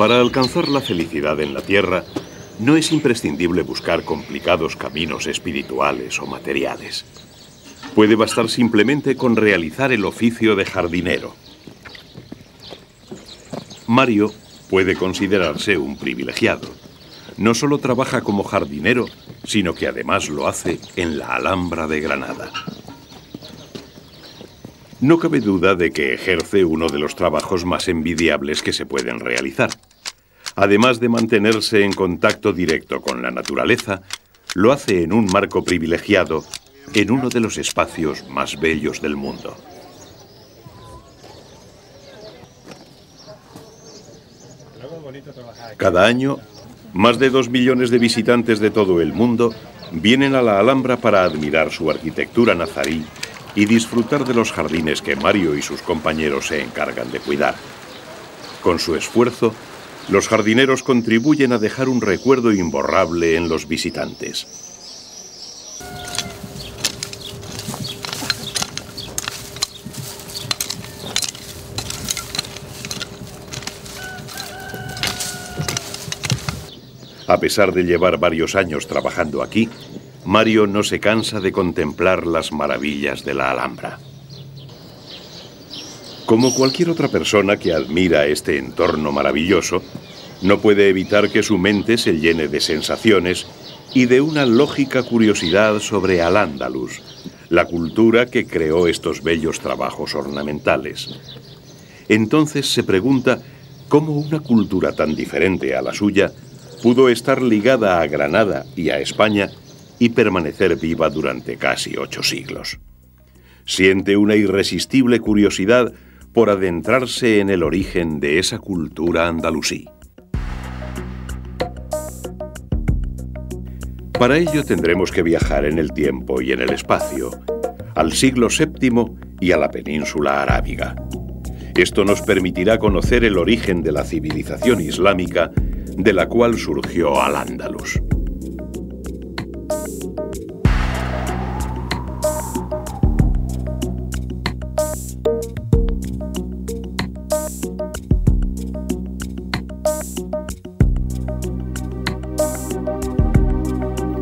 Para alcanzar la felicidad en la tierra, no es imprescindible buscar complicados caminos espirituales o materiales. Puede bastar simplemente con realizar el oficio de jardinero. Mario puede considerarse un privilegiado. No solo trabaja como jardinero, sino que además lo hace en la Alhambra de Granada. No cabe duda de que ejerce uno de los trabajos más envidiables que se pueden realizar. Además de mantenerse en contacto directo con la naturaleza, lo hace en un marco privilegiado, en uno de los espacios más bellos del mundo. Cada año, más de 2 millones de visitantes de todo el mundo vienen a la Alhambra para admirar su arquitectura nazarí y disfrutar de los jardines que Mario y sus compañeros se encargan de cuidar. Con su esfuerzo, los jardineros contribuyen a dejar un recuerdo imborrable en los visitantes. A pesar de llevar varios años trabajando aquí, Mario no se cansa de contemplar las maravillas de la Alhambra. Como cualquier otra persona que admira este entorno maravilloso, no puede evitar que su mente se llene de sensaciones y de una lógica curiosidad sobre Al-Ándalus, la cultura que creó estos bellos trabajos ornamentales. Entonces se pregunta cómo una cultura tan diferente a la suya pudo estar ligada a Granada y a España y permanecer viva durante casi 8 siglos. Siente una irresistible curiosidad por adentrarse en el origen de esa cultura andalusí. Para ello tendremos que viajar en el tiempo y en el espacio, al siglo VII y a la península arábiga. Esto nos permitirá conocer el origen de la civilización islámica de la cual surgió Al-Ándalus.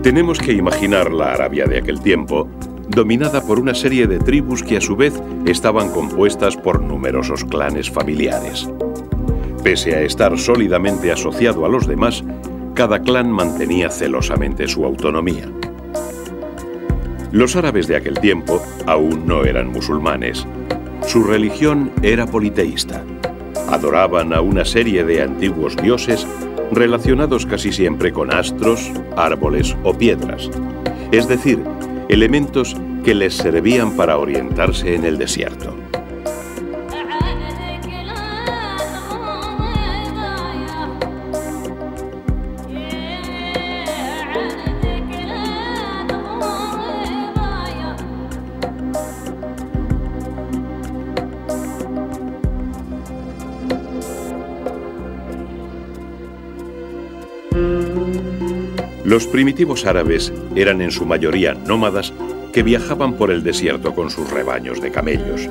Tenemos que imaginar la Arabia de aquel tiempo, dominada por una serie de tribus que a su vez estaban compuestas por numerosos clanes familiares. Pese a estar sólidamente asociado a los demás, cada clan mantenía celosamente su autonomía. Los árabes de aquel tiempo aún no eran musulmanes. Su religión era politeísta. Adoraban a una serie de antiguos dioses relacionados casi siempre con astros, árboles o piedras, es decir, elementos que les servían para orientarse en el desierto. Los primitivos árabes eran en su mayoría nómadas que viajaban por el desierto con sus rebaños de camellos.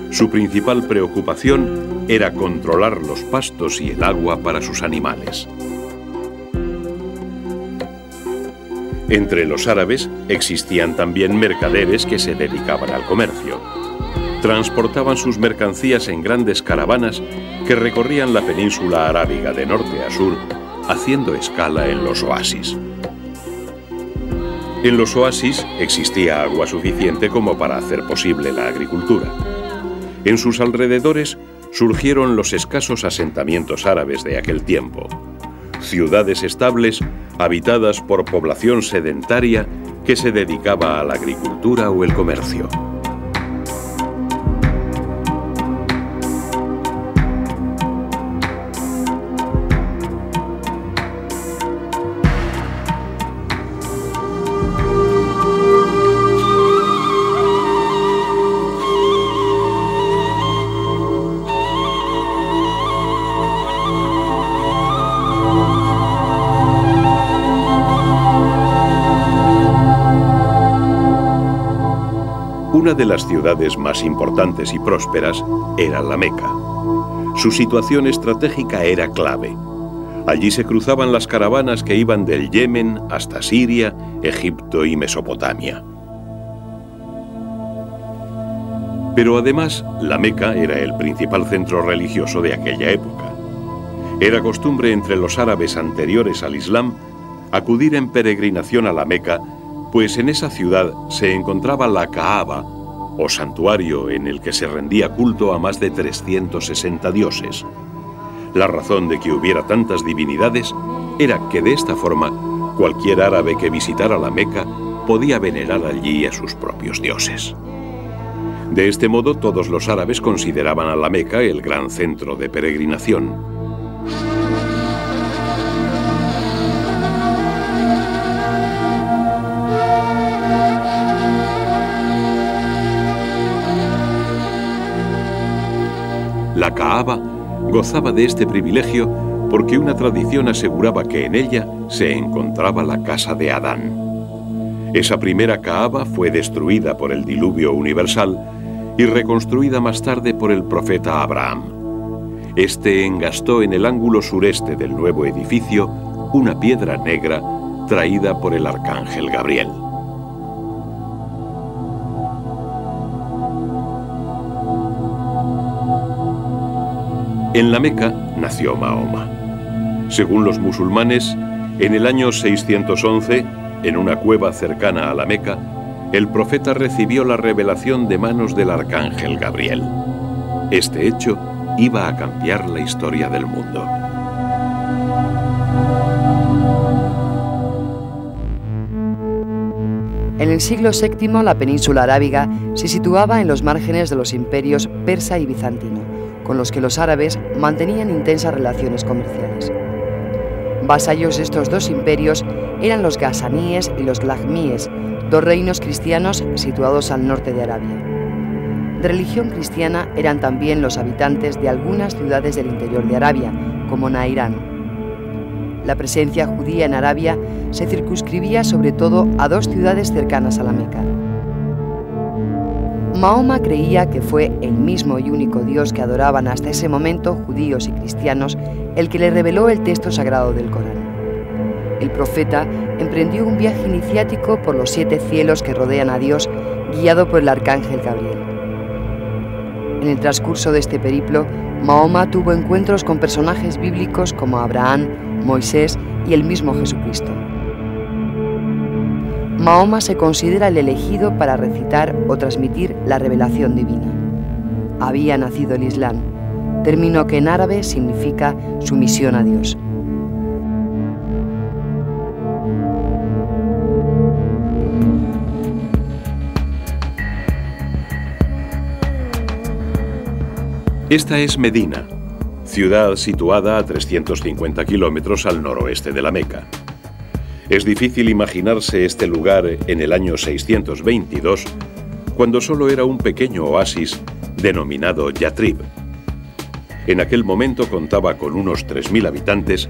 Su principal preocupación era controlar los pastos y el agua para sus animales. Entre los árabes existían también mercaderes que se dedicaban al comercio. Transportaban sus mercancías en grandes caravanas que recorrían la península arábiga de norte a sur, haciendo escala en los oasis. En los oasis existía agua suficiente como para hacer posible la agricultura. En sus alrededores surgieron los escasos asentamientos árabes de aquel tiempo, ciudades estables habitadas por población sedentaria que se dedicaba a la agricultura o el comercio. Una de las ciudades más importantes y prósperas era la Meca. Su situación estratégica era clave. Allí se cruzaban las caravanas que iban del Yemen hasta Siria, Egipto y Mesopotamia. Pero además, la Meca era el principal centro religioso de aquella época. Era costumbre entre los árabes anteriores al Islam acudir en peregrinación a la Meca, pues en esa ciudad se encontraba la Kaaba, o santuario en el que se rendía culto a más de 360 dioses. La razón de que hubiera tantas divinidades era que de esta forma cualquier árabe que visitara la Meca podía venerar allí a sus propios dioses. De este modo, todos los árabes consideraban a la Meca el gran centro de peregrinación. La Kaaba gozaba de este privilegio porque una tradición aseguraba que en ella se encontraba la casa de Adán. Esa primera Kaaba fue destruida por el diluvio universal y reconstruida más tarde por el profeta Abraham. Este engastó en el ángulo sureste del nuevo edificio una piedra negra traída por el arcángel Gabriel. En la Meca nació Mahoma. Según los musulmanes, en el año 611, en una cueva cercana a la Meca, el profeta recibió la revelación de manos del arcángel Gabriel. Este hecho iba a cambiar la historia del mundo. En el siglo VII, la península arábiga se situaba en los márgenes de los imperios persa y bizantino, con los que los árabes mantenían intensas relaciones comerciales. Vasallos de estos dos imperios eran los gasaníes y los lajmíes, dos reinos cristianos situados al norte de Arabia. De religión cristiana eran también los habitantes de algunas ciudades del interior de Arabia, como Nairán. La presencia judía en Arabia se circunscribía sobre todo a dos ciudades cercanas a la Meca. Mahoma creía que fue el mismo y único Dios que adoraban hasta ese momento judíos y cristianos el que le reveló el texto sagrado del Corán. El profeta emprendió un viaje iniciático por los 7 cielos que rodean a Dios, guiado por el arcángel Gabriel. En el transcurso de este periplo, Mahoma tuvo encuentros con personajes bíblicos como Abraham, Moisés y el mismo Jesucristo. Mahoma se considera el elegido para recitar o transmitir la revelación divina. Había nacido el Islam, término que en árabe significa sumisión a Dios. Esta es Medina, ciudad situada a 350 kilómetros al noroeste de la Meca. Es difícil imaginarse este lugar en el año 622, cuando solo era un pequeño oasis denominado Yatrib. En aquel momento contaba con unos 3.000 habitantes,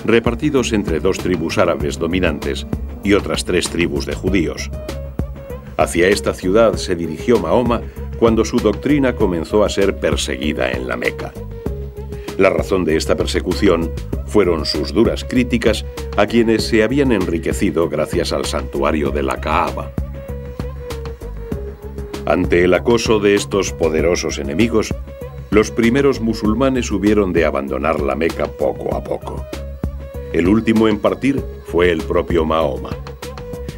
repartidos entre 2 tribus árabes dominantes y otras 3 tribus de judíos. Hacia esta ciudad se dirigió Mahoma cuando su doctrina comenzó a ser perseguida en la Meca. La razón de esta persecución fueron sus duras críticas a quienes se habían enriquecido gracias al santuario de la Kaaba. Ante el acoso de estos poderosos enemigos, los primeros musulmanes hubieron de abandonar la Meca poco a poco. El último en partir fue el propio Mahoma.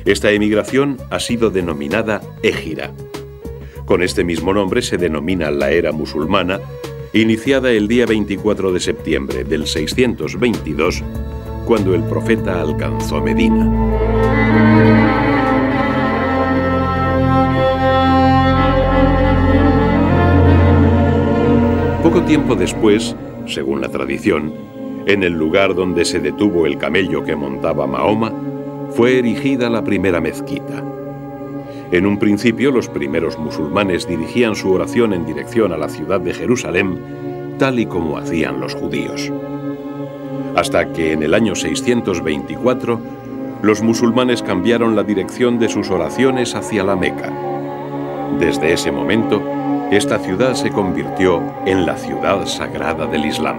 Esta emigración ha sido denominada Égira. Con este mismo nombre se denomina la era musulmana, iniciada el día 24 de septiembre del 622, cuando el profeta alcanzó Medina. Poco tiempo después, según la tradición, en el lugar donde se detuvo el camello que montaba Mahoma, fue erigida la primera mezquita. En un principio, los primeros musulmanes dirigían su oración en dirección a la ciudad de Jerusalén, tal y como hacían los judíos. Hasta que en el año 624, los musulmanes cambiaron la dirección de sus oraciones hacia la Meca. Desde ese momento, esta ciudad se convirtió en la ciudad sagrada del Islam.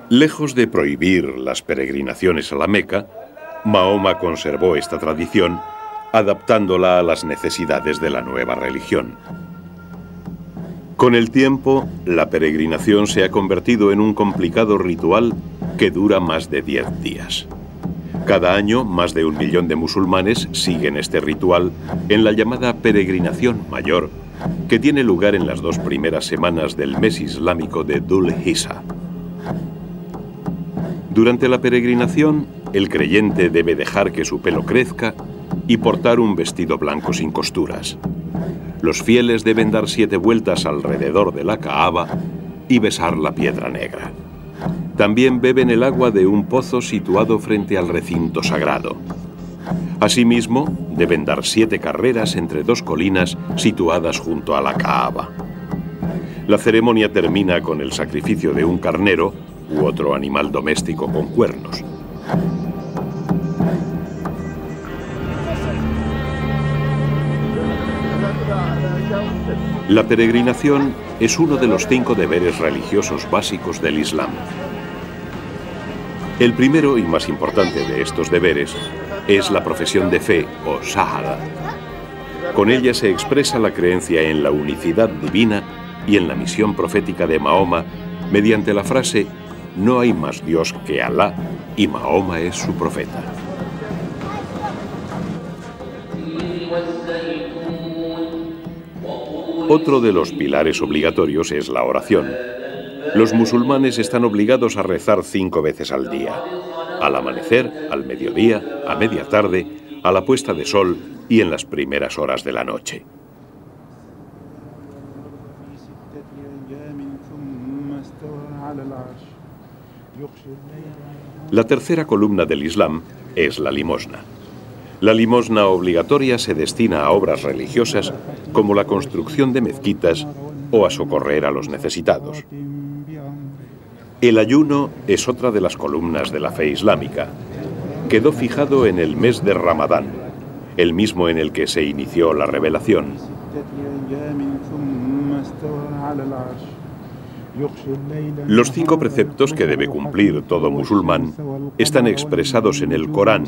Lejos de prohibir las peregrinaciones a la Meca, Mahoma conservó esta tradición, adaptándola a las necesidades de la nueva religión. Con el tiempo, la peregrinación se ha convertido en un complicado ritual que dura más de 10 días. Cada año, más de 1 millón de musulmanes siguen este ritual en la llamada peregrinación mayor, que tiene lugar en las 2 primeras semanas del mes islámico de Dhul Hijjah. Durante la peregrinación, el creyente debe dejar que su pelo crezca y portar un vestido blanco sin costuras. Los fieles deben dar 7 vueltas alrededor de la Kaaba y besar la piedra negra. También beben el agua de un pozo situado frente al recinto sagrado. Asimismo, deben dar 7 carreras entre 2 colinas situadas junto a la Kaaba. La ceremonia termina con el sacrificio de un carnero u otro animal doméstico con cuernos. La peregrinación es uno de los 5 deberes religiosos básicos del Islam. El primero y más importante de estos deberes es la profesión de fe o shahada. Con ella se expresa la creencia en la unicidad divina y en la misión profética de Mahoma mediante la frase "No hay más Dios que Alá y Mahoma es su profeta". Otro de los pilares obligatorios es la oración. Los musulmanes están obligados a rezar 5 veces al día: al amanecer, al mediodía, a media tarde, a la puesta de sol y en las primeras horas de la noche. La tercera columna del Islam es la limosna. La limosna obligatoria se destina a obras religiosas como la construcción de mezquitas o a socorrer a los necesitados. El ayuno es otra de las columnas de la fe islámica. Quedó fijado en el mes de Ramadán, el mismo en el que se inició la revelación. Los 5 preceptos que debe cumplir todo musulmán están expresados en el Corán,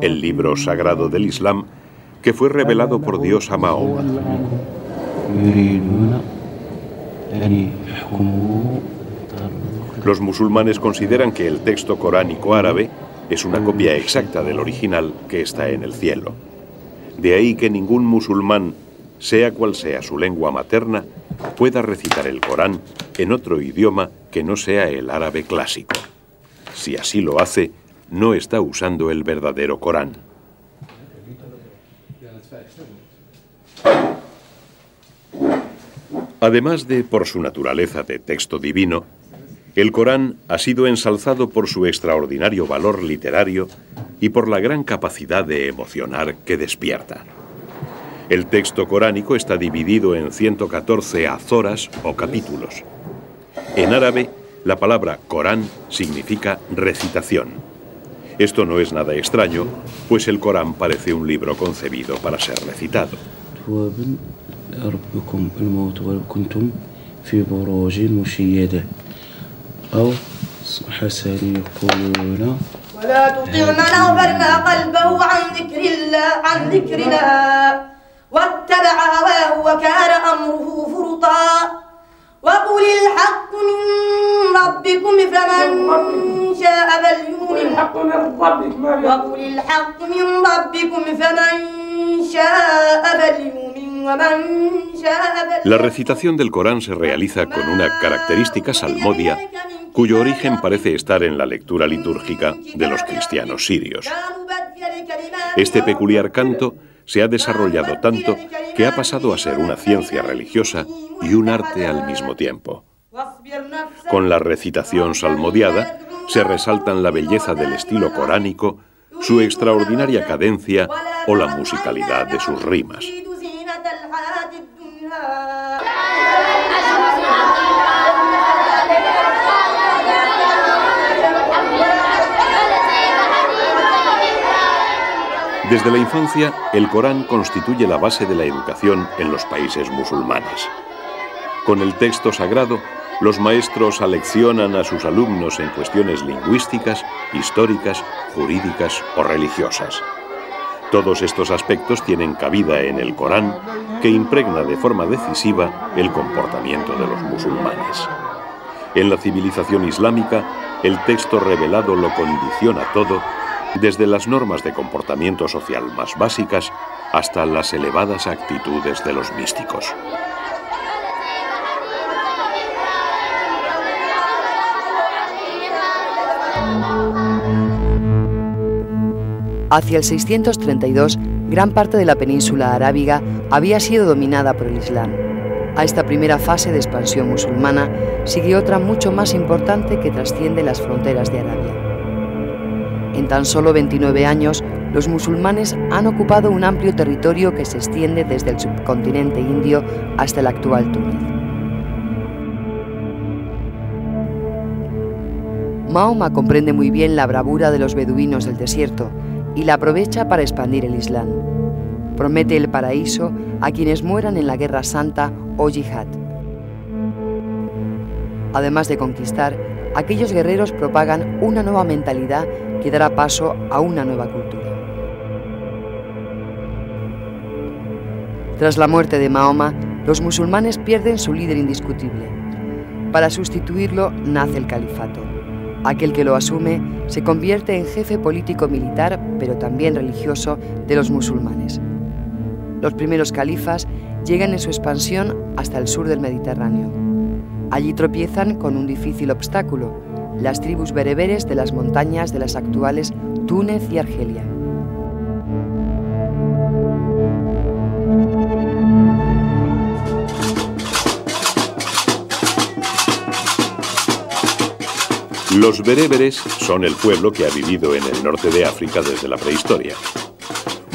el libro sagrado del Islam, que fue revelado por Dios a Mahoma. Los musulmanes consideran que el texto coránico árabe es una copia exacta del original que está en el cielo. De ahí que ningún musulmán, sea cual sea su lengua materna, pueda recitar el Corán en otro idioma que no sea el árabe clásico. Si así lo hace, no está usando el verdadero Corán. Además de por su naturaleza de texto divino, el Corán ha sido ensalzado por su extraordinario valor literario y por la gran capacidad de emocionar que despierta. El texto coránico está dividido en 114 azoras o capítulos. En árabe, la palabra Corán significa recitación. Esto no es nada extraño, pues el Corán parece un libro concebido para ser recitado. واتبع هواه وكان أمره فرطا وقل الحق من ربكم فمن شاء فليؤمن وقل الحق من ربكم فمن شاء فليؤمن ومن شاء فليؤمن. La recitación del Corán se realiza con una característica salmodia cuyo origen parece estar en la lectura litúrgica de los cristianos sirios. Este peculiar canto se ha desarrollado tanto que ha pasado a ser una ciencia religiosa y un arte al mismo tiempo. Con la recitación salmodiada se resaltan la belleza del estilo coránico, su extraordinaria cadencia o la musicalidad de sus rimas. Desde la infancia, el Corán constituye la base de la educación en los países musulmanes. Con el texto sagrado, los maestros aleccionan a sus alumnos en cuestiones lingüísticas, históricas, jurídicas o religiosas. Todos estos aspectos tienen cabida en el Corán, que impregna de forma decisiva el comportamiento de los musulmanes. En la civilización islámica, el texto revelado lo condiciona todo, desde las normas de comportamiento social más básicas hasta las elevadas actitudes de los místicos. Hacia el 632, gran parte de la península arábiga había sido dominada por el Islam. A esta primera fase de expansión musulmana sigue otra mucho más importante que trasciende las fronteras de Arabia. En tan solo 29 años, los musulmanes han ocupado un amplio territorio que se extiende desde el subcontinente indio hasta el actual Túnez. Mahoma comprende muy bien la bravura de los beduinos del desierto y la aprovecha para expandir el Islam. Promete el paraíso a quienes mueran en la Guerra Santa o Yihad. Además de conquistar, aquellos guerreros propagan una nueva mentalidad que dará paso a una nueva cultura. Tras la muerte de Mahoma, los musulmanes pierden su líder indiscutible. Para sustituirlo nace el califato. Aquel que lo asume se convierte en jefe político-militar, pero también religioso, de los musulmanes. Los primeros califas llegan en su expansión hasta el sur del Mediterráneo. Allí tropiezan con un difícil obstáculo: las tribus bereberes de las montañas de las actuales Túnez y Argelia. Los bereberes son el pueblo que ha vivido en el norte de África desde la prehistoria.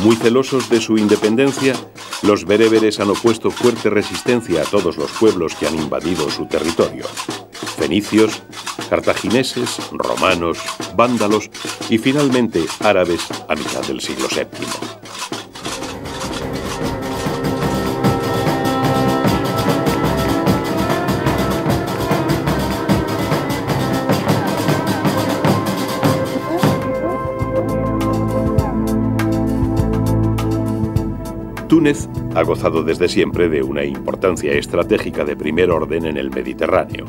Muy celosos de su independencia, los bereberes han opuesto fuerte resistencia a todos los pueblos que han invadido su territorio: fenicios, cartagineses, romanos, vándalos y finalmente árabes a mitad del siglo VII. Túnez ha gozado desde siempre de una importancia estratégica de primer orden en el Mediterráneo.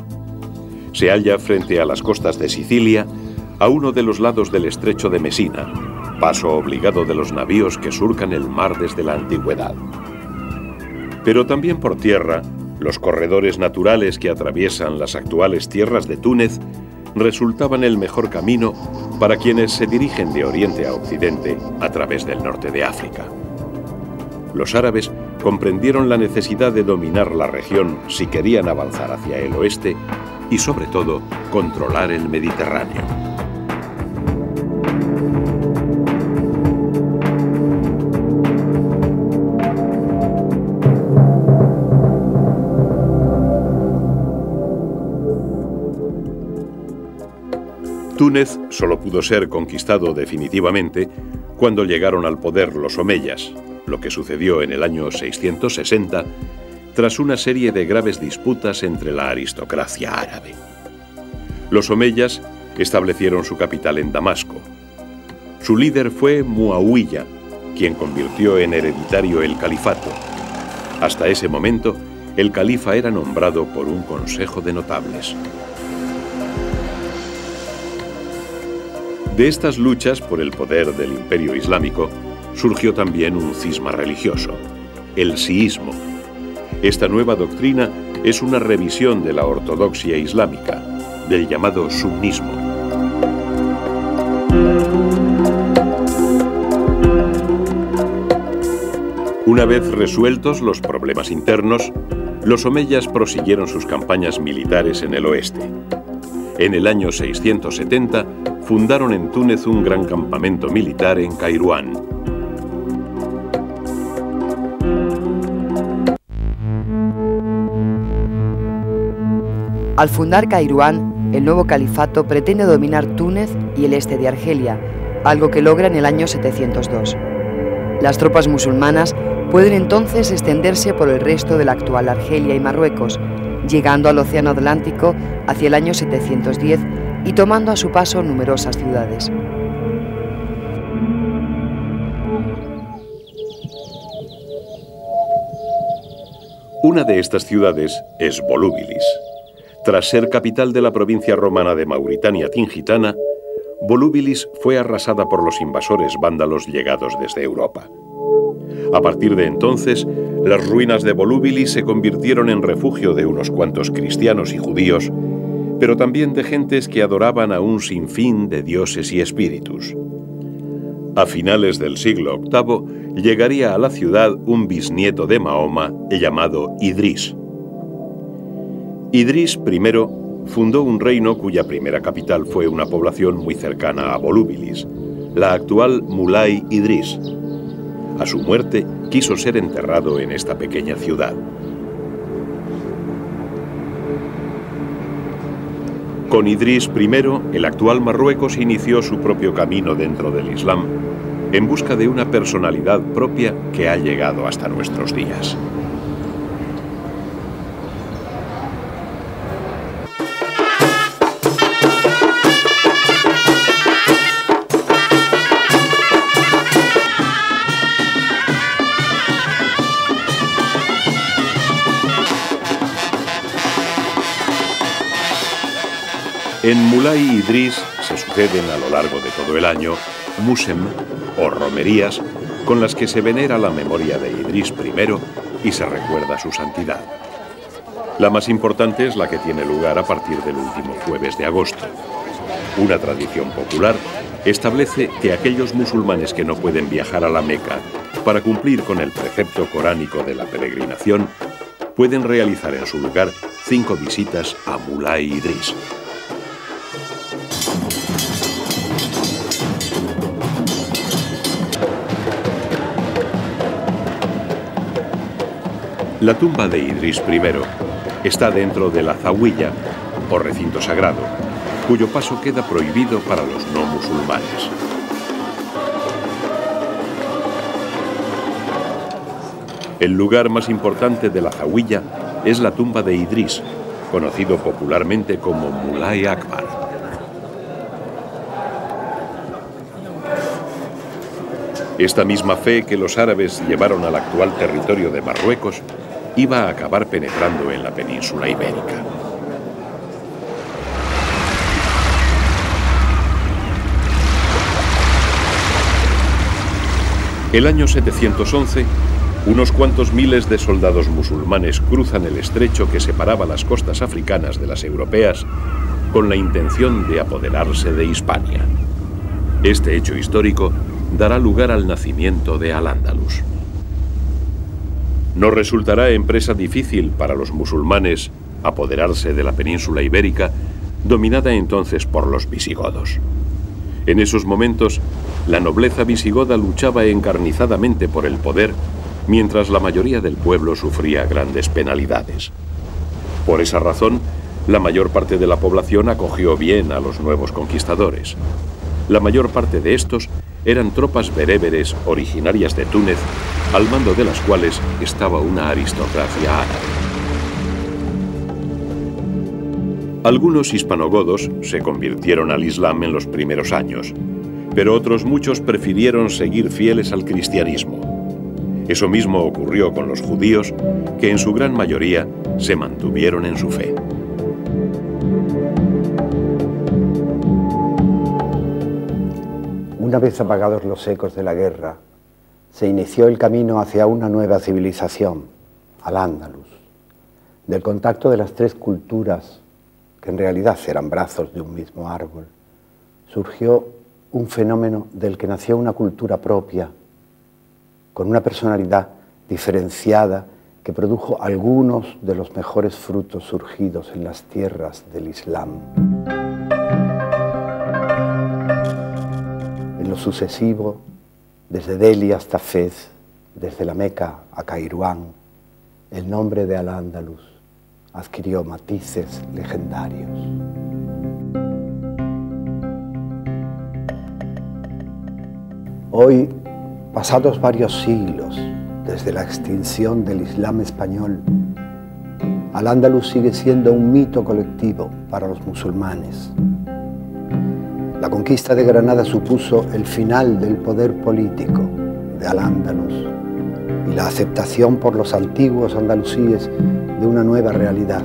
Se halla frente a las costas de Sicilia, a uno de los lados del estrecho de Mesina, paso obligado de los navíos que surcan el mar desde la antigüedad. Pero también por tierra, los corredores naturales que atraviesan las actuales tierras de Túnez resultaban el mejor camino para quienes se dirigen de oriente a occidente a través del norte de África. Los árabes comprendieron la necesidad de dominar la región si querían avanzar hacia el oeste y, sobre todo, controlar el Mediterráneo. Túnez solo pudo ser conquistado definitivamente cuando llegaron al poder los omeyas, lo que sucedió en el año 660, tras una serie de graves disputas entre la aristocracia árabe. Los omeyas establecieron su capital en Damasco. Su líder fue Muawiyah, quien convirtió en hereditario el califato. Hasta ese momento, el califa era nombrado por un consejo de notables. De estas luchas por el poder del Imperio Islámico surgió también un cisma religioso, el siísmo. Esta nueva doctrina es una revisión de la ortodoxia islámica. del llamado sunnismo. Una vez resueltos los problemas internos, los omeyas prosiguieron sus campañas militares en el oeste. En el año 670 fundaron en Túnez un gran campamento militar en Kairouán. Al fundar Kairouán, el nuevo califato pretende dominar Túnez y el este de Argelia, algo que logra en el año 702. Las tropas musulmanas pueden entonces extenderse por el resto de la actual Argelia y Marruecos, llegando al Océano Atlántico hacia el año 710 y tomando a su paso numerosas ciudades. Una de estas ciudades es Volúbilis. Tras ser capital de la provincia romana de Mauritania Tingitana, Volúbilis fue arrasada por los invasores vándalos llegados desde Europa. A partir de entonces, las ruinas de Volúbilis se convirtieron en refugio de unos cuantos cristianos y judíos, pero también de gentes que adoraban a un sinfín de dioses y espíritus. A finales del siglo VIII, llegaría a la ciudad un bisnieto de Mahoma llamado Idrís. Idrís I fundó un reino cuya primera capital fue una población muy cercana a Volúbilis, la actual Mulay Idrís. A su muerte, quiso ser enterrado en esta pequeña ciudad. Con Idrís I, el actual Marruecos inició su propio camino dentro del Islam, en busca de una personalidad propia que ha llegado hasta nuestros días. En Mulay Idrís se suceden a lo largo de todo el año musem o romerías con las que se venera la memoria de Idrís I y se recuerda su santidad. La más importante es la que tiene lugar a partir del último jueves de agosto. Una tradición popular establece que aquellos musulmanes que no pueden viajar a la Meca para cumplir con el precepto coránico de la peregrinación pueden realizar en su lugar 5 visitas a Mulay Idrís. La tumba de Idrís I está dentro de la Zawiya, o recinto sagrado, cuyo paso queda prohibido para los no musulmanes. El lugar más importante de la Zawiya es la tumba de Idrís, conocido popularmente como Mulay Akbar. Esta misma fe que los árabes llevaron al actual territorio de Marruecos iba a acabar penetrando en la península ibérica. El año 711, unos cuantos miles de soldados musulmanes cruzan el estrecho que separaba las costas africanas de las europeas con la intención de apoderarse de Hispania. Este hecho histórico dará lugar al nacimiento de Al-Ándalus. No resultará empresa difícil para los musulmanes apoderarse de la península ibérica, dominada entonces por los visigodos. En esos momentos, la nobleza visigoda luchaba encarnizadamente por el poder, mientras la mayoría del pueblo sufría grandes penalidades. Por esa razón, la mayor parte de la población acogió bien a los nuevos conquistadores. La mayor parte de estos eran tropas bereberes originarias de Túnez, al mando de las cuales estaba una aristocracia árabe. Algunos hispanogodos se convirtieron al Islam en los primeros años, pero otros muchos prefirieron seguir fieles al cristianismo. Eso mismo ocurrió con los judíos, que en su gran mayoría se mantuvieron en su fe. Una vez apagados los ecos de la guerra, se inició el camino hacia una nueva civilización, Al-Ándalus, del contacto de las 3 culturas que en realidad eran brazos de un mismo árbol, surgió un fenómeno del que nació una cultura propia, con una personalidad diferenciada que produjo algunos de los mejores frutos surgidos en las tierras del Islam. En lo sucesivo, desde Delhi hasta Fez, desde la Meca a Kairouán, el nombre de Al-Ándalus adquirió matices legendarios. Hoy, pasados varios siglos desde la extinción del Islam español, Al-Ándalus sigue siendo un mito colectivo para los musulmanes. La conquista de Granada supuso el final del poder político de Al-Ándalus y la aceptación por los antiguos andalusíes de una nueva realidad,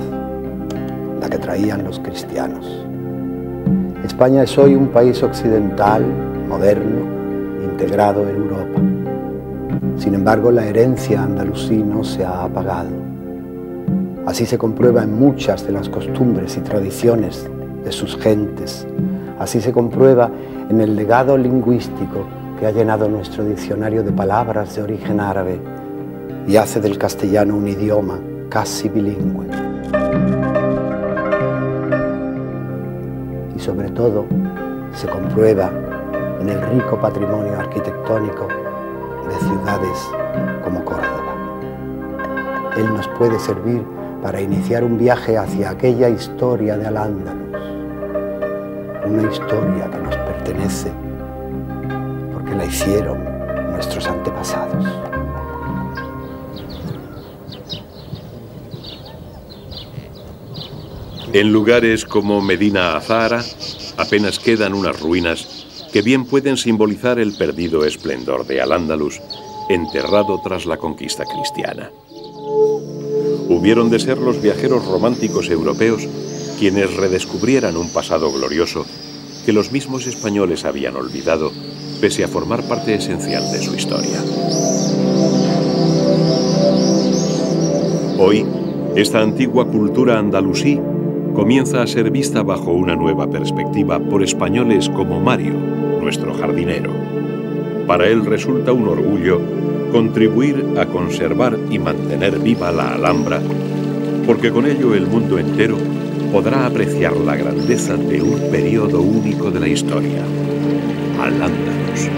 la que traían los cristianos. España es hoy un país occidental, moderno, integrado en Europa. Sin embargo, la herencia andalusí no se ha apagado. Así se comprueba en muchas de las costumbres y tradiciones de sus gentes. Así se comprueba en el legado lingüístico que ha llenado nuestro diccionario de palabras de origen árabe y hace del castellano un idioma casi bilingüe. Y sobre todo se comprueba en el rico patrimonio arquitectónico de ciudades como Córdoba. Él nos puede servir para iniciar un viaje hacia aquella historia de Al-Ándalus, una historia que nos pertenece porque la hicieron nuestros antepasados. En lugares como Medina Azahara apenas quedan unas ruinas que bien pueden simbolizar el perdido esplendor de Al-Ándalus, enterrado tras la conquista cristiana. Hubieron de ser los viajeros románticos europeos quienes redescubrieran un pasado glorioso que los mismos españoles habían olvidado, pese a formar parte esencial de su historia. Hoy, esta antigua cultura andalusí comienza a ser vista bajo una nueva perspectiva por españoles como Mario, nuestro jardinero. Para él resulta un orgullo contribuir a conservar y mantener viva la Alhambra, porque con ello el mundo entero podrá apreciar la grandeza de un periodo único de la historia, Al-Ándalus.